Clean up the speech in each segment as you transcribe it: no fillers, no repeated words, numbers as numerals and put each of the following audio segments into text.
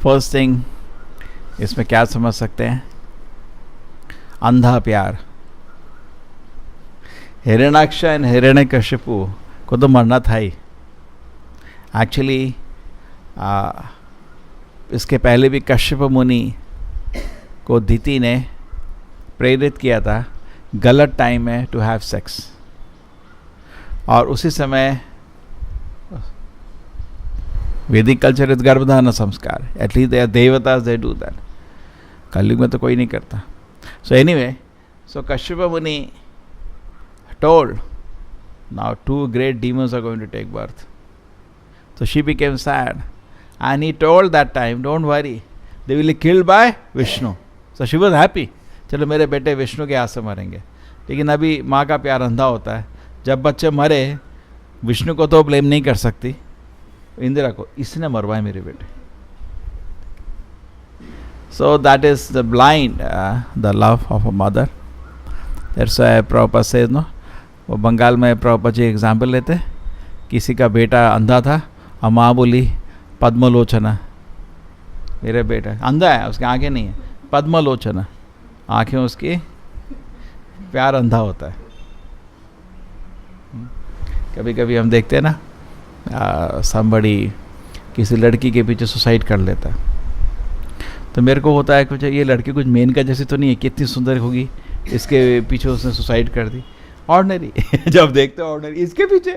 First thing इसमें क्या समझ सकते हैं? अंधा प्यार। हिरण्याक्ष एंड हिरण्यकशिपु को तो मरना था ही। एक्चुअली इसके पहले भी कश्यप मुनि को दिति ने प्रेरित किया था गलत टाइम में टू हैव सेक्स, और उसी समय वैदिक कल्चर इज गर्भधारण संस्कार, एटलीस्ट दे आर देवतास, दे डू दैट। कलयुग में तो कोई नहीं करता। सो एनीवे, सो कश्यप मुनि told, now 2 great demons are going to take birth. So she became sad, and he told that time, don't worry, they will be killed by Vishnu. So she was happy, चलो मेरे बेटे विष्णु के हाथ से मरेंगे। लेकिन अभी माँ का प्यार अंधा होता है। जब बच्चे मरे, विष्णु को तो ब्लेम नहीं कर सकती, इंदिरा को, इसने मरवाए मेरे बेटे। So that is the blind, the love of a mother. That's why Prabhupada says, no, वो बंगाल में प्रभुपाद जी एग्जाम्पल लेते, किसी का बेटा अंधा था और माँ बोली पद्मलोचना, मेरे बेटा अंधा है, उसकी आंखें नहीं है, पद्मलोचना, आंखें उसकी, प्यार अंधा होता है। कभी कभी हम देखते हैं ना, somebody किसी लड़की के पीछे सुसाइड कर लेता है, तो मेरे को होता है कुछ ये लड़की कुछ मेनका जैसी तो नहीं है, कितनी सुंदर होगी, इसके पीछे उसने सुसाइड कर दी। ऑर्डिनरी जब देखते हो ऑर्डिनरी, इसके पीछे।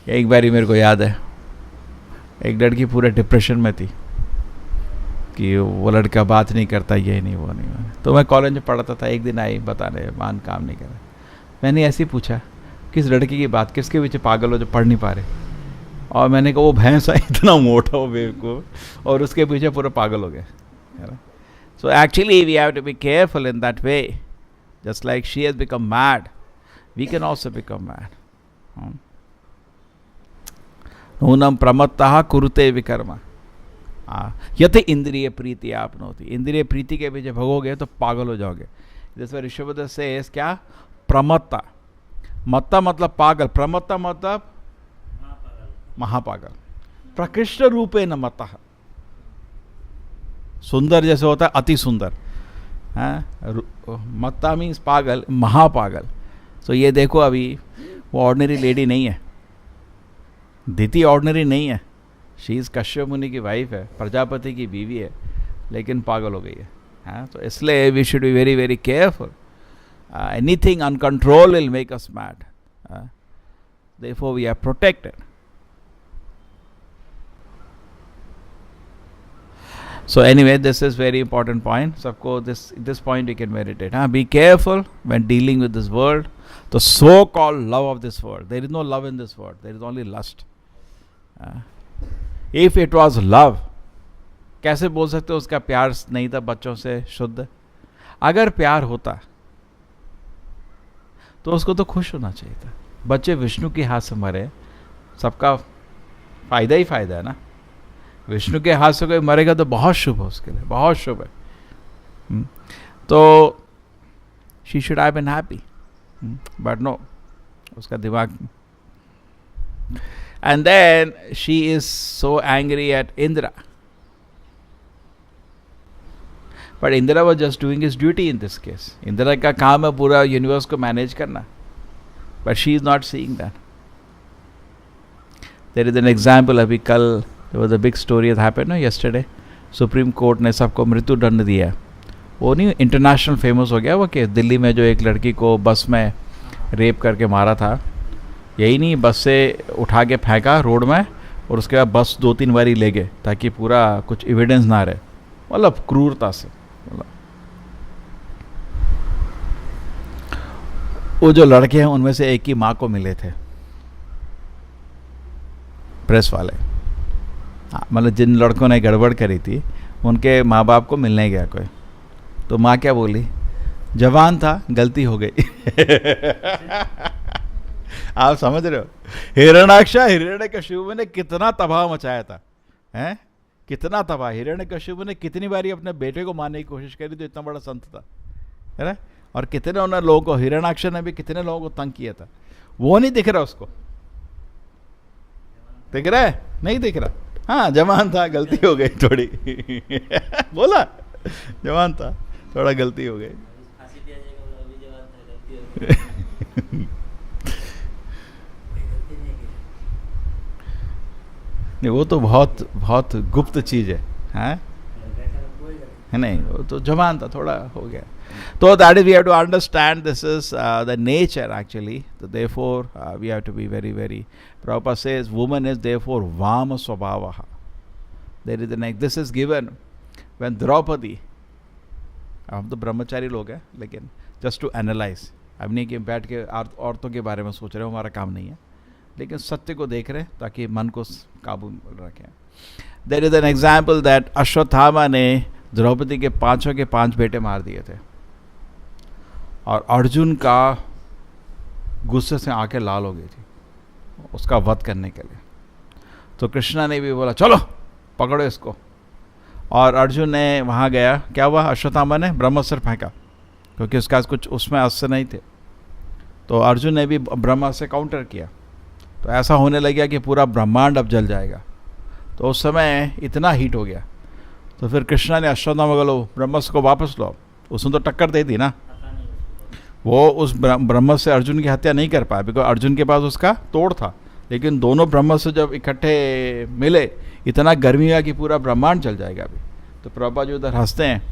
एक बारी मेरे को याद है, एक लड़की पूरे डिप्रेशन में थी कि वो लड़का बात नहीं करता, ये नहीं वो नहीं। तो मैं कॉलेज में पढ़ता था, एक दिन आई बताने, मान काम नहीं कर रहा। मैंने ऐसे ही पूछा, किस लड़की की बात, किसके पीछे पागल हो जो पढ़ नहीं पा रहे? और मैंने कहा वो भैंस है, इतना मोटा हो बेवकूफ, और उसके पीछे पूरा पागल हो गया। So actually we have to be careful in that way. Just like she has become mad, we can also become mad. नूनम प्रमत्तः कुरुते विकर्मा यति इंद्रिय प्रीति आपनोति। इंद्रिय प्रीति के पीछे भगोगे तो पागल हो जाओगे। जैसे ऋषभदेव से क्या, प्रमत्ता, मत्ता मतलब पागल, प्रमत्ता मतलब महापागल। प्रकृष्ट रूपे न मत्तः, सुंदर जैसे होता है अति सुंदर, मत्ता मीन्स पागल, महापागल। सो ये देखो, अभी वो ऑर्डिनरी लेडी नहीं है, दिति ऑर्डिनरी नहीं है, शी इज कश्यप मुनि की वाइफ है, प्रजापति की बीवी है, लेकिन पागल हो गई है। तो इसलिए we should be very very careful. Anything uncontrol will make us mad, therefore we are protected. So anyway, this is very important point. सबको this point you can meditate. Be careful when dealing with this world, the so-called love of this world. There is no love in this world. There is only lust. If it was love, कैसे बोल सकते हो उसका प्यार नहीं था बच्चों से शुद्ध? अगर प्यार होता तो उसको तो खुश होना चाहिए था। बच्चे विष्णु के हाथ से मरे, सबका फायदा ही फायदा है ना। विष्णु के हाथ से कोई मरेगा तो बहुत शुभ है उसके लिए, बहुत शुभ है। तो she should have been happy, but no, उसका दिमाग। And then she is so angry at Indira, but Indira was just doing his duty in this case. Indira का काम है पूरा यूनिवर्स को मैनेज करना, but she is not seeing that. There is an example, अभी कल there was a big story that happened yesterday. Supreme court ने सबको मृत्यु दंड दिया। वो नहीं इंटरनेशनल फेमस हो गया वो कि दिल्ली में जो एक लड़की को बस में रेप करके मारा था, यही नहीं, बस से उठा के फेंका रोड में, और उसके बाद बस 2-3 बारी ले गए ताकि पूरा कुछ एविडेंस ना रहे। मतलब क्रूरता से, मतलब वो जो लड़के हैं उनमें से एक की माँ को मिले थे प्रेस वाले। मतलब जिन लड़कों ने गड़बड़ करी थी उनके माँ बाप को मिलने गया कोई, तो माँ क्या बोली, जवान था गलती हो गई। आप समझ रहे हो, हिरण्याक्ष हिरण्यकशिपु ने कितना तबाह मचाया था, हैं? कितना तबाह। हिरण्यकशिपु ने कितनी बारी अपने बेटे को मारने की कोशिश करी, तो इतना बड़ा संत था, है ना। और कितने उन्होंने लोगों को, हिरण्याक्ष ने भी कितने लोगों को तंग किया था। वो नहीं दिख रहा उसको, दिख रहा है? नहीं दिख रहा। हाँ जवान था, गलती हो गई थोड़ी बोला जवान था, थोड़ा गलती हो गई नहीं वो तो बहुत बहुत गुप्त चीज है नहीं, वो तो जवान था, थोड़ा हो गया. So that is, we have to understand this is the nature actually. So therefore we have to be very very. Prabhupada says woman is therefore vama swabhavaha. There is this is given when Draupadi, हम तो ब्रह्मचारी लोग हैं लेकिन just to analyze, अब नहीं कि बैठ के औरतों के बारे में सोच रहे हो, हमारा काम नहीं है, लेकिन सत्य को देख रहे हैं ताकि मन को काबू रखें. There is an example that Ashwatthama ने द्रौपदी के पांचों के पांच बेटे मार दिए थे और अर्जुन का गुस्से से आंखें लाल हो गई थी उसका वध करने के लिए. तो कृष्णा ने भी बोला चलो पकड़ो इसको, और अर्जुन ने वहाँ गया. क्या हुआ, अश्वत्थामा ने ब्रह्मास्त्र फेंका क्योंकि उसका कुछ उसमें अस्त्र नहीं थे, तो अर्जुन ने भी ब्रह्मास्त्र से काउंटर किया. तो ऐसा होने लगा कि पूरा ब्रह्मांड अब जल जाएगा. तो उस समय इतना हीट हो गया, तो फिर कृष्णा ने अश्वत्थामा को लो ब्रह्मास्त्र को वापस लो. उसने तो टक्कर दे दी ना, वो उस ब्रह्मास्त्र से अर्जुन की हत्या नहीं कर पाया बिकॉज अर्जुन के पास उसका तोड़ था. लेकिन दोनों ब्रह्मास्त्र जब इकट्ठे मिले, इतना गर्मी हुआ कि पूरा ब्रह्मांड जल जाएगा अभी. तो प्रभा जो उधर हंसते हैं,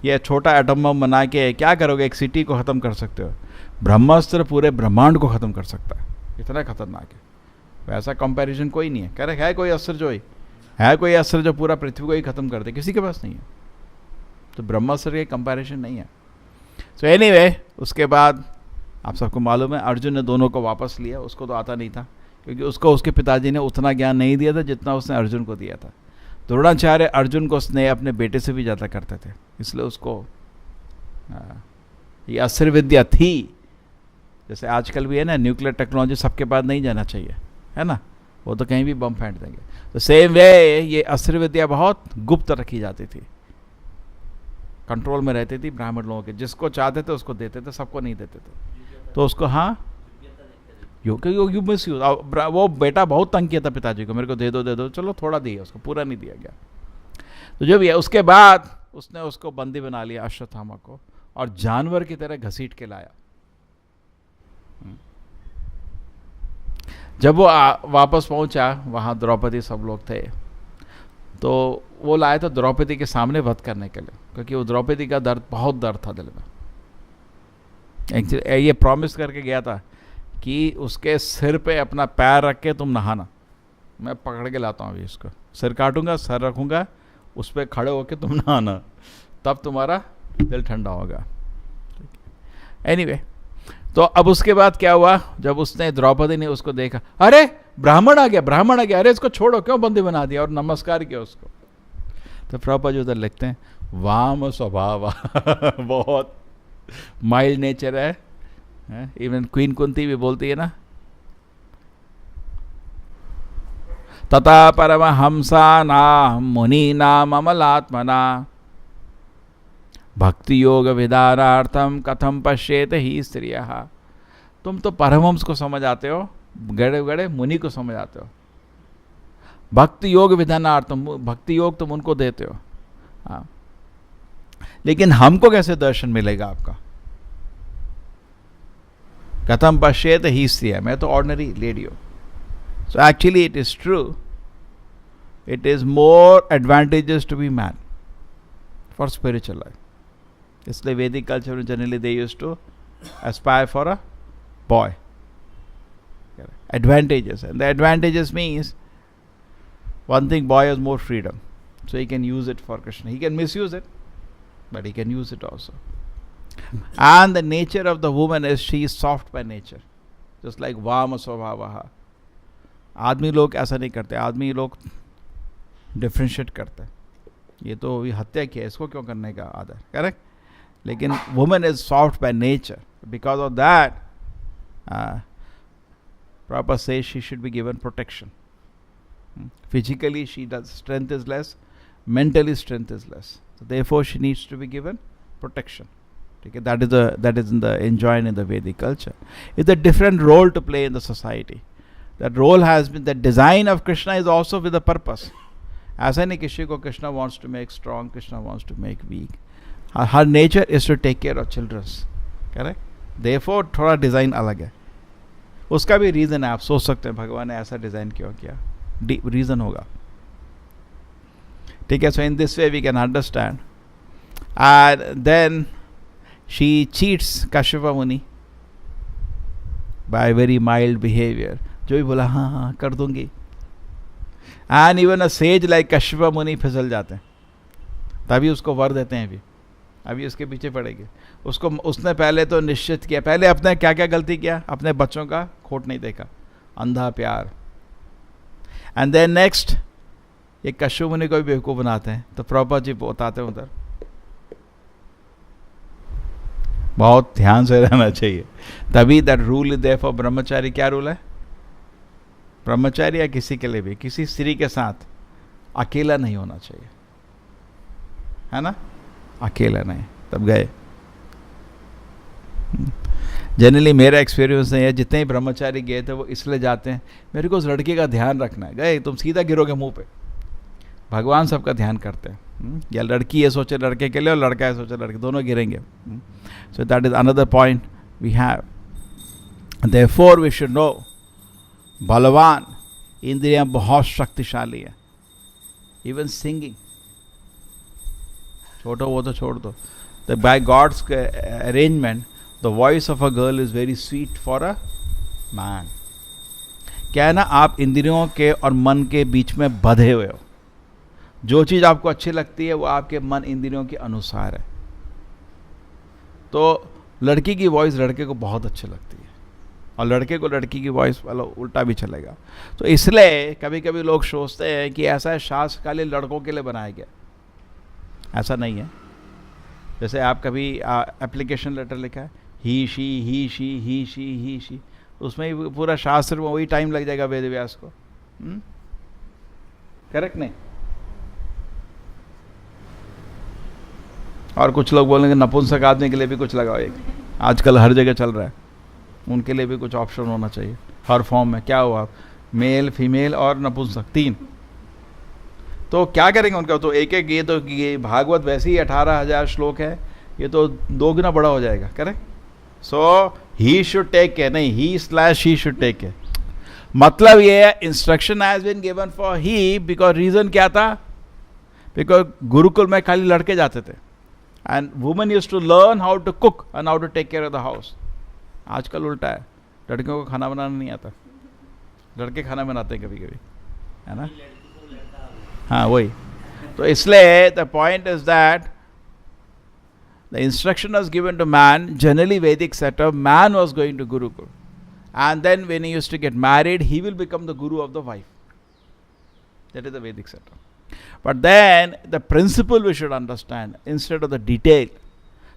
ये छोटा एटम बम बना के क्या करोगे, एक सिटी को ख़त्म कर सकते हो, ब्रह्मास्त्र पूरे ब्रह्मांड को ख़त्म कर सकता है, इतना खतरनाक है. वैसा कंपैरिजन कोई नहीं है. कह रहे है कोई अस्त्र जो है कोई अस्त्र जो पूरा पृथ्वी को ही ख़त्म कर दे, किसी के पास नहीं है. तो ब्रह्मास्त्र के कंपैरिजन नहीं है. सो एनीवे, उसके बाद आप सबको मालूम है अर्जुन ने दोनों को वापस लिया. उसको तो आता नहीं था क्योंकि उसको उसके पिताजी ने उतना ज्ञान नहीं दिया था जितना उसने अर्जुन को दिया था. द्रोणाचार्य अर्जुन को स्नेह अपने बेटे से भी ज़्यादा करते थे, इसलिए उसको ये अस्त्र विद्या थी. जैसे आजकल भी है ना, न्यूक्लियर टेक्नोलॉजी सबके पास नहीं जाना चाहिए, है ना, वो तो कहीं भी बम फेंक देंगे. तो सेम वे ये अस्त्र विद्या बहुत गुप्त रखी जाती थी, कंट्रोल में रहती थी ब्राह्मण लोगों के. जिसको चाहते थे उसको देते थे, सबको नहीं देते थे. तो उसको हाँ यू मिस यूज. वो बेटा बहुत तंग किया था पिताजी को, मेरे को दे दो, चलो थोड़ा दिया उसको, पूरा नहीं दिया गया. तो जो भी है, उसके बाद उसने उसको बंदी बना लिया अश्वत्थामा को, और जानवर की तरह घसीट के लाया. जब वो वापस पहुंचा, वहाँ द्रौपदी सब लोग थे, तो वो लाए थे द्रौपदी के सामने वध करने के लिए, क्योंकि वो द्रौपदी का बहुत दर्द था दिल में. ये प्रॉमिस करके गया था कि उसके सिर पे अपना पैर रख के तुम नहाना. मैं पकड़ के लाता हूँ अभी इसको, सिर काटूंगा, सर रखूंगा, उस पर खड़े होके तुम नहाना, तब तुम्हारा दिल ठंडा होगा. एनीवे, तो अब उसके बाद क्या हुआ, जब उसने द्रौपदी ने उसको देखा, अरे ब्राह्मण आ गया, अरे इसको छोड़ो, क्यों बंदी बना दिया, और नमस्कार किया उसको. तो प्रभुपाद जी उधर लिखते हैं वाम स्वभाव बहुत माइल्ड नेचर है. इवन क्वीन कुंती भी बोलती है ना, तथा परमहंसा नाम मुनि नाम अमलात्मना भक्ति योग विधानार्थम कथम पश्येत ही स्त्रियः. तुम तो परमहंस को समझ आते हो, गड़े गड़े मुनि को समझ आते हो. भक्ति योग विधानार्थम, भक्ति योग तुम उनको देते हो. हाँ, लेकिन हमको कैसे दर्शन मिलेगा आपका. कथम पश्येत ही स्त्रियः, मैं तो ऑर्डिनरी लेडी हूँ. So actually it is true, it is more advantages to be man for spiritual life. इसलिए वैदिक कल्चर में generally they used to aspire for a boy. Advantages, and the advantages means one thing, boy has more freedom, so he can use it for Krishna. He can misuse it, but he can use it also. And the nature of the woman is she is soft by nature, just like Vama Swabhavaha. आदमी लोग ऐसा नहीं करते, आदमी लोग differentiate करते हैं. ये तो भी हत्या किया, इसको क्यों करने का आदर, करेक्ट. लेकिन woman is soft by nature. Because of that Prabhupada says she should be given protection. Physically she does, strength is less, mentally strength is less, so therefore she needs to be given protection. Okay, that is enjoined in the Vedic culture. It's a different role to play in the society. That role has been, the design of Krishna is also with a purpose. ऐसा नहीं किसी को Krishna wants to make strong, Krishna wants to make weak. Her nature is to take care of childrens, correct. Therefore थोड़ा design अलग है. उसका भी reason है, आप सोच सकते हैं भगवान ने ऐसा डिज़ाइन क्यों किया, रीज़न होगा. ठीक है. So in this way we can understand. And then she cheats Kashyap Muni by very mild behaviour. जो भी बोला हाँ हाँ कर दूंगी. And even a says like Kashyap मुनि फिसल जाते हैं. तभी उसको वर देते हैं. अभी उसके पीछे पड़ेंगे. उसने पहले तो निश्चित किया, पहले अपने क्या क्या गलती किया, अपने बच्चों का खोट नहीं देखा, अंधा प्यार. एंड देन नेक्स्ट ये कश्यप मुनि को भी बेवकूफ़ बनाते हैं. तो प्रभुपाद जी बताते हैं उधर बहुत ध्यान से रहना चाहिए. तभी that rule is there for brahmachari. क्या रूल है ब्रह्मचारी या किसी के लिए भी, किसी स्त्री के साथ अकेला नहीं होना चाहिए, है ना. अकेला नहीं. तब गए. जनरली मेरा एक्सपीरियंस नहीं है, जितने ही ब्रह्मचारी गए थे वो इसलिए जाते हैं मेरे को उस लड़के का ध्यान रखना है. गए तुम सीधा गिरोगे मुंह पे. भगवान सबका ध्यान करते हैं. या लड़की ये सोचे लड़के के लिए और लड़का ये सोचे लड़के, दोनों गिरेंगे. So that is another point we have. Therefore we should no बलवान इंद्रियां बहुत शक्तिशाली है. इवन सिंगिंग छोड़ो, वो तो छोड़ दो. The by god's arrangement the voice of a girl is very sweet for a man. क्या है ना, आप इंद्रियों के और मन के बीच में बंधे हुए हो. जो चीज़ आपको अच्छी लगती है वो आपके मन इंद्रियों के अनुसार है. तो लड़की की वॉइस लड़के को बहुत अच्छी लगती है और लड़के को लड़की की वॉइस वाला उल्टा भी चलेगा. तो इसलिए कभी कभी लोग सोचते हैं कि ऐसा शास्त्र खाली लड़कों के लिए बनाया गया. ऐसा नहीं है. जैसे आप कभी एप्लीकेशन लेटर लिखा है ही शी, उसमें ही पूरा शास्त्र में वही टाइम लग जाएगा वेद व्यास को. करेक्ट नहीं. और कुछ लोग बोलेंगे नपुंसक आदमी के लिए भी कुछ लगाओ. एक आजकल हर जगह चल रहा है, उनके लिए भी कुछ ऑप्शन होना चाहिए हर फॉर्म में. क्या हुआ, मेल फीमेल और नपुंसक 3. तो क्या करेंगे उनका. तो एक एक ये भागवत वैसे ही 18,000 श्लोक है, ये तो 2 गुना बड़ा हो जाएगा. Correct. So he should take care, नहीं ही शुड टेक केयर. मतलब ये है instruction has been given for he. Because reason क्या था, बिकॉज गुरुकुल में खाली लड़के जाते थे and women used to learn how to cook and how to take care of the house. आजकल उल्टा है, लड़कियों को खाना बनाना नहीं आता, लड़के खाना बनाते हैं कभी कभी, है ना. हाँ वही. तो इसलिए the point is that the instruction was given to man. Generally Vedic setup, man was going to Gurukul and then when he used to get married he will become the guru of the wife. That is the Vedic setup. But then the principle we should understand instead of the detail.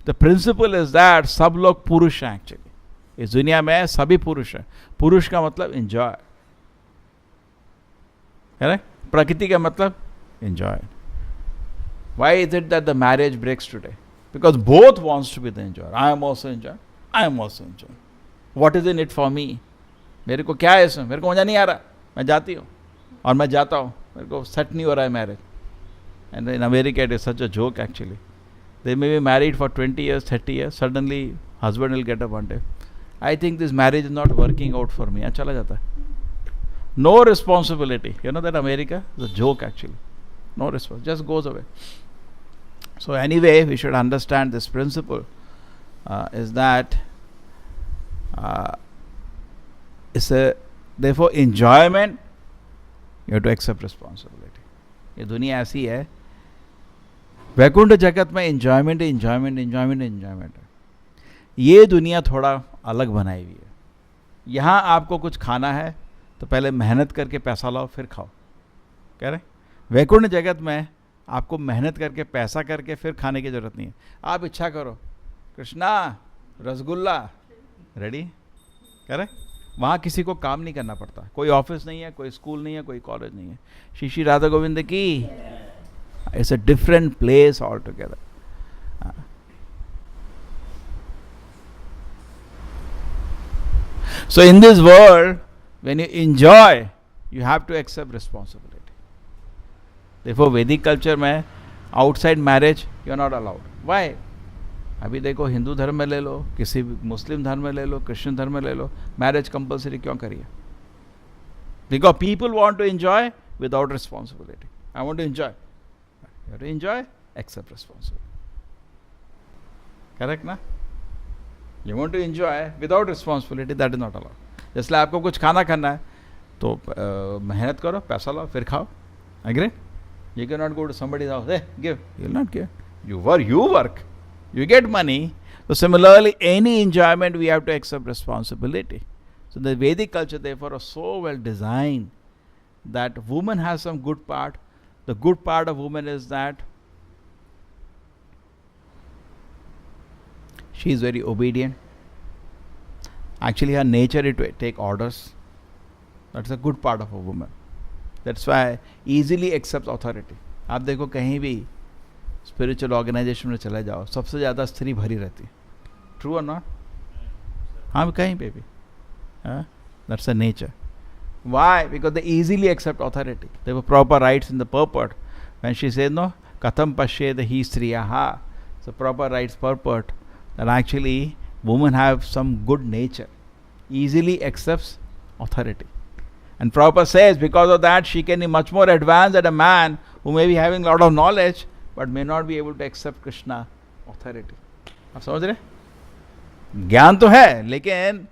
The principle is that सब लोग पुरुष हैं actually. इस दुनिया में सभी पुरुष हैं. पुरुष का मतलब enjoy, है ना. प्रकृति का मतलब enjoy. Why is it that the marriage breaks today? Because both wants to be the enjoyer. I am also enjoying. I am also enjoying. What is in it for me? मेरे को क्या है इसमें, मेरे को मजा नहीं आ रहा, मैं जाती हूँ और मैं जाता हूँ, मेरे को सेट नहीं हो रहा है marriage. And in America it is such a joke actually. They may be married for 20 years 30 years, suddenly husband will get up one day, I think this marriage is not working out for me, चला जाता है. No responsibility. You know that America is a joke actually. No response, just goes away. So any we should understand this principle is that it's a therefore enjoyment you have to accept responsibility. ये दुनिया ऐसी है, वैकुंठ जगत में enjoyment है. ये दुनिया थोड़ा अलग बनाई हुई है. यहाँ आपको कुछ खाना है तो पहले मेहनत करके पैसा लाओ फिर खाओ, कह रहे. वैकुंठ जगत में आपको मेहनत करके पैसा करके फिर खाने की जरूरत नहीं है. आप इच्छा करो कृष्णा रसगुल्ला रेडी, कह रहे. वहाँ किसी को काम नहीं करना पड़ता, कोई ऑफिस नहीं है, कोई स्कूल नहीं है, कोई कॉलेज नहीं है. श्री श्री राधा गोविंद की. It's a different place all together. So in this world when you enjoy you have to accept responsibility. देखो वैदिक कल्चर में outside marriage you are not allowed. Why? अभी देखो हिंदू धर्म में ले लो, किसी भी मुस्लिम धर्म में ले लो, क्रिश्चियन धर्म में ले लो, मैरिज कंपलसरी क्यों करिए? Because people want to enjoy without responsibility. I want to enjoy. You have to enjoy, accept responsibility. Correct ना? You want to enjoy without responsibility, that is not allowed. जैसे आपको कुछ खाना खाना है तो मेहनत करो, पैसा लाओ, फिर खाओ. Agree? You cannot go to somebody's house, hey, give. You will not give. You work. You get money. So similarly, any enjoyment we have to accept responsibility. So the Vedic culture therefore is so well designed that woman has some good part. The good part of woman is that she is very obedient. Actually her nature is to take orders. That's a good part of a woman. That's why easily accepts authority. आप देखो कहीं भी spiritual organisation में चले जाओ, सबसे ज़्यादा स्त्री भरी रहती है. ट्रू और नॉट? हाँ, कहीं पे भी. That's the nature. Why? Because they easily accept authority. There were proper rights in the purport. When she says no, katham pashyed hi striyaha. So proper rights purport that actually women have some good nature, easily accepts authority. And Prabhupada says because of that she can be much more advanced than a man who may be having a lot of knowledge but may not be able to accept Krishna authority. आप समझ रहे? ज्ञान तो है लेकिन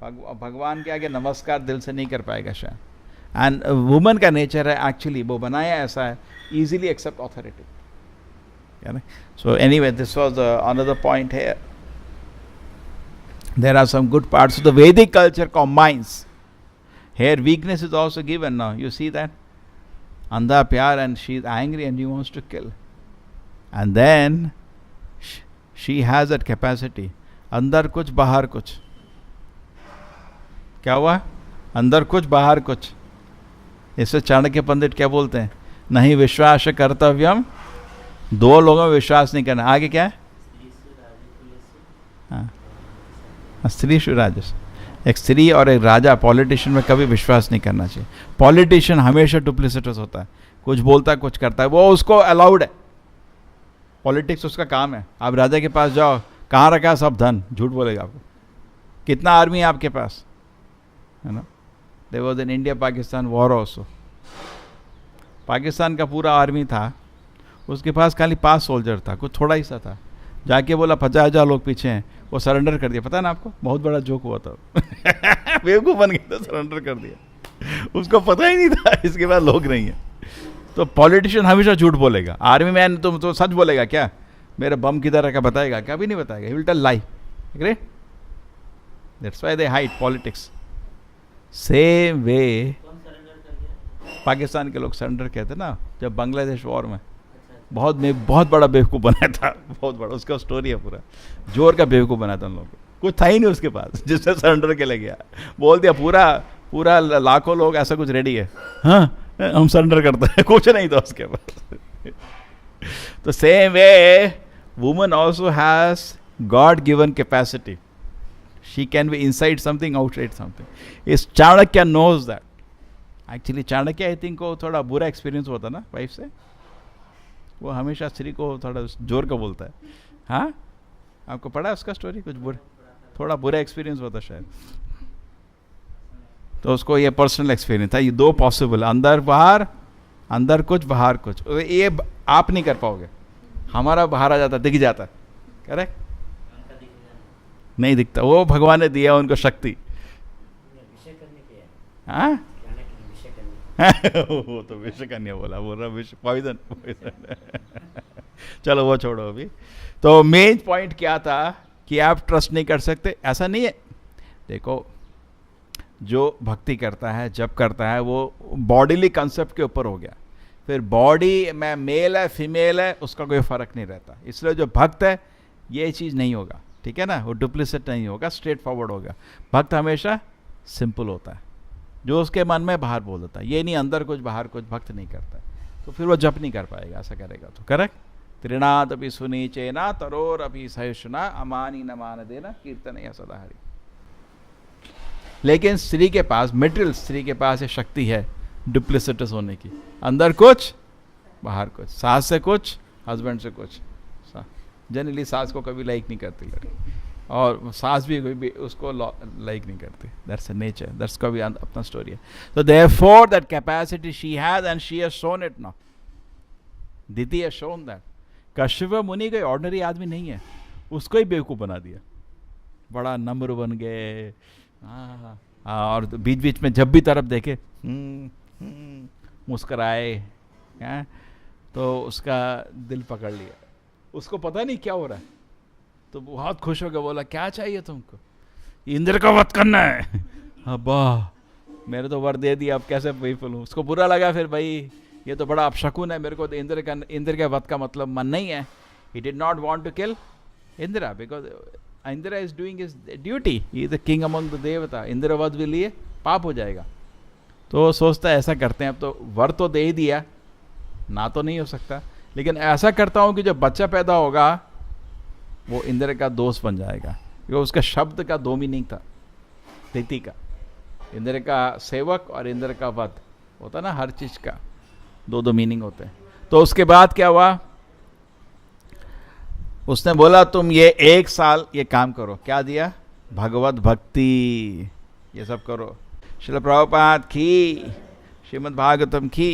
भगवान के आगे नमस्कार दिल से नहीं कर पाएगा शायद. एंड वुमन का नेचर है एक्चुअली, वो बनाया ऐसा है, easily accept authority. So anyway, this was another point here. There are some good parts. So the Vedic culture combines. Here weakness is also given now. You see that? Andha pyar, and she is angry and she wants to kill. And then she has that capacity. अंदर कुछ बाहर कुछ. क्या हुआ? अंदर कुछ बाहर कुछ. इससे चाणक्य पंडित क्या बोलते हैं? नहीं विश्वास कर्तव्यम. दो लोगों में विश्वास नहीं करना. आगे क्या है? हाँ, स्त्री राजस. एक स्त्री और एक राजा, पॉलिटिशियन में कभी विश्वास नहीं करना चाहिए. पॉलिटिशियन हमेशा डुप्लिसिटस होता है, कुछ बोलता है कुछ करता है, वो उसको अलाउड है. पॉलिटिक्स उसका काम है. आप राजा के पास जाओ, कहाँ रखा है सब धन, झूठ बोलेगा आपको. कितना आर्मी है आपके पास, है ना? There was an India Pakistan war also. Pakistan का पूरा आर्मी था, उसके पास खाली 5 सोल्जर था, कुछ थोड़ा ही सा था. जाके बोला 50,000 लोग पीछे हैं, वो सरेंडर कर दिया. पता है ना आपको, बहुत बड़ा जोक हुआ था. बेवकूफ़ बन गया था, सरेंडर कर दिया. उसको पता ही नहीं था इसके बाद लोग नहीं है. तो पॉलिटिशियन हमेशा झूठ बोलेगा. आर्मी मैन तुम तो सच बोलेगा क्या? मेरा बम किधर रखा बताएगा? कभी नहीं बताएगा. He will tell lie. Great. That's why they hide politics. Same way Pakistan के लोग सरेंडर कहते ना जब बांग्लादेश वॉर में. बहुत बड़ा बेवकूफ़ बनाया था, बहुत बड़ा. उसका स्टोरी है पूरा. जोर का बेवकूफ़ बनाया था उन लोगों को. कुछ था ही नहीं उसके पास जिससे सरेंडर के ले गया. बोल दिया पूरा लाखों लोग ऐसा कुछ रेडी है, हाँ हम सरेंडर करते हैं. कुछ नहीं था उसके पास. तो same way woman also has god given capacity. She can be inside something, outside something. इस Chanakya knows that. Actually Chanakya I think को थोड़ा बुरा एक्सपीरियंस होता ना वाइफ से. वो हमेशा स्त्री को थोड़ा जोर का बोलता है. हाँ, आपको पढ़ा है उसका स्टोरी? कुछ थोड़ा बुरा एक्सपीरियंस होता शायद. तो उसको ये पर्सनल एक्सपीरियंस था. ये 2 पॉसिबल, अंदर बाहर, अंदर कुछ बाहर कुछ. ये आप नहीं कर पाओगे. हमारा बाहर आ जाता, दिख जाता. करेक्ट? नहीं दिखता. वो भगवान ने दिया उनको शक्ति. हाँ वो तो विष कन्या बोला, बोल रहा विष पॉइजन. चलो वो छोड़ो अभी. तो मेन पॉइंट क्या था कि आप ट्रस्ट नहीं कर सकते. ऐसा नहीं है. देखो जो भक्ति करता है, जब करता है, वो बॉडीली कंसेप्ट के ऊपर हो गया. फिर बॉडी में मेल है फीमेल है उसका कोई फ़र्क नहीं रहता. इसलिए जो भक्त है ये चीज़ नहीं होगा. ठीक है ना? वो डुप्लिसिट नहीं होगा, स्ट्रेट फॉरवर्ड होगा. भक्त हमेशा सिंपल होता है, जो उसके मन में बाहर बोल देता है. ये नहीं अंदर कुछ बाहर कुछ. भक्त नहीं करता है तो फिर वो जप नहीं कर पाएगा. ऐसा करेगा तो. करेक्ट? त्रिनाद अभी सुनी चेना तरोर अभी सहिष्णुना अमानी न मान देना कीर्तन या सदा हरि. लेकिन स्त्री के पास, मेटेरियल स्त्री के पास ये शक्ति है. डुप्लिसिटस होने की, अंदर कुछ बाहर कुछ, सास से कुछ हस्बैंड से कुछ। जनरली सास को कभी लाइक नहीं करती लड़की, और सास भी उसको लाइक नहीं करती। दैट्स अ नेचर, दैट्स का भी अपना स्टोरी है। तो therefore that capacity she has and she has shown it now, Diti has shown that. Kashyap मुनि कोई ऑर्डिनरी आदमी नहीं है, उसको ही बेवकूफ़ बना दिया, बड़ा नम्र बन गए। और बीच बीच में जब भी तरफ देखे मुस्कराए, तो उसका दिल पकड़ लिया, उसको पता नहीं क्या हो रहा है, तो बहुत खुश हो गया, बोला क्या चाहिए तुमको? इंद्र का वध करना है। अब्बा मेरे तो वर दे दिया, अब कैसे बेफुल हूँ। उसको बुरा लगा, फिर भाई ये तो बड़ा अपशकुन है, मेरे को तो इंद्र के वध का मतलब मन नहीं है। He did not want to kill Indra because Indra is doing his duty, he is the king among the देवता। इंद्र वध भी लिए पाप हो जाएगा, तो सोचता है ऐसा करते हैं, अब तो वर तो दे ही दिया, ना तो नहीं हो सकता, लेकिन ऐसा करता हूँ कि जो बच्चा पैदा होगा वो इंद्र का दोस्त बन जाएगा। क्योंकि उसका शब्द का दो मीनिंग था, दिति का, इंद्र का सेवक और इंद्र का वध होता ना, हर चीज का दो दो मीनिंग होते हैं। तो उसके बाद क्या हुआ, उसने बोला तुम ये 1 साल ये काम करो। क्या दिया? भगवत भक्ति, ये सब करो। श्रील प्रभुपाद की, श्रीमद् भागवतम की।